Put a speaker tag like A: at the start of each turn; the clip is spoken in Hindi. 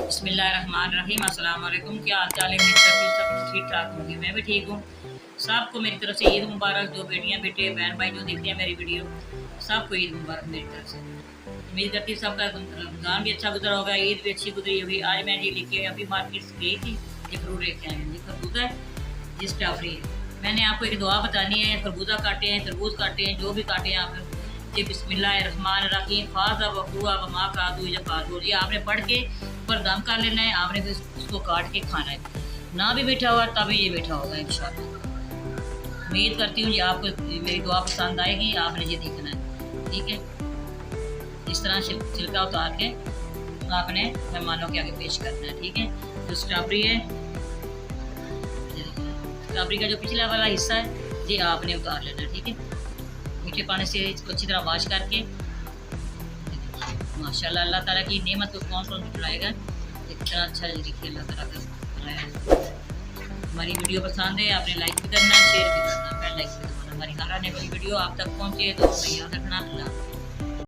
A: बिस्मिल्लाहिर्रहमानिर्रहीम। अस्सलाम वालेकुम। क्या हाल चाल है? मेरी तरफ सब ठीक ठाक होंगे, मैं भी ठीक हूँ। सबको मेरी तरफ से ईद मुबारक। जो बेटियाँ बेटे बहन भाई जो देखते हैं मेरी वीडियो, सबको ईद मुबारक मेरी तरफ से। उम्मीद करती हूँ सबका रमज़ान भी अच्छा गुजरा होगा, ईद भी अच्छी गुजरी होगी। आज मैं ये लेके अभी मार्केट गई थी, ये फ्रूट लेके आई हूँ। ये खरबूजा है, ये स्ट्रॉबेरी है। मैंने आपको एक दुआ बतानी है। खरबूजा काटे हैं, तरबूज काटे हैं, जो भी काटे हैं आप ये बिस्मिल्लाहिर्रहमानिर्रहीम फाज़ा वक़ुआ वमा कादू यफ़अलून, ये आपने पढ़ के ऊपर दम कर लेना है। आपने फिर उसको काट के खाना है। ना भी मीठा हुआ तभी ये मीठा होगा इंशाअल्लाह। उम्मीद करती हूँ ये आपको मेरी दुआ पसंद आएगी। आपने ये देखना है, ठीक है। इस तरह छिलका उतार के आपने मेहमानों के आगे पेश करना है, ठीक है। जो स्ट्रॉबेरी है, स्ट्रॉबेरी का जो पिछला वाला हिस्सा है ये आपने उतार लेना है, ठीक है। मीठे पानी से इसको अच्छी तरह वॉश करके, माशाल्लाह अल्लाह ताला की नेमत को कौन कौन छुड़ाएगा। इतना अच्छा देखिए अल्लाह ताला का बनाया। हमारी वीडियो पसंद है, आपने लाइक भी करना है, शेयर भी करना है, बेल लाइक भी करना। हमारी हर आने वाली वीडियो आप तक पहुँचे तो याद रखना। अल्लाह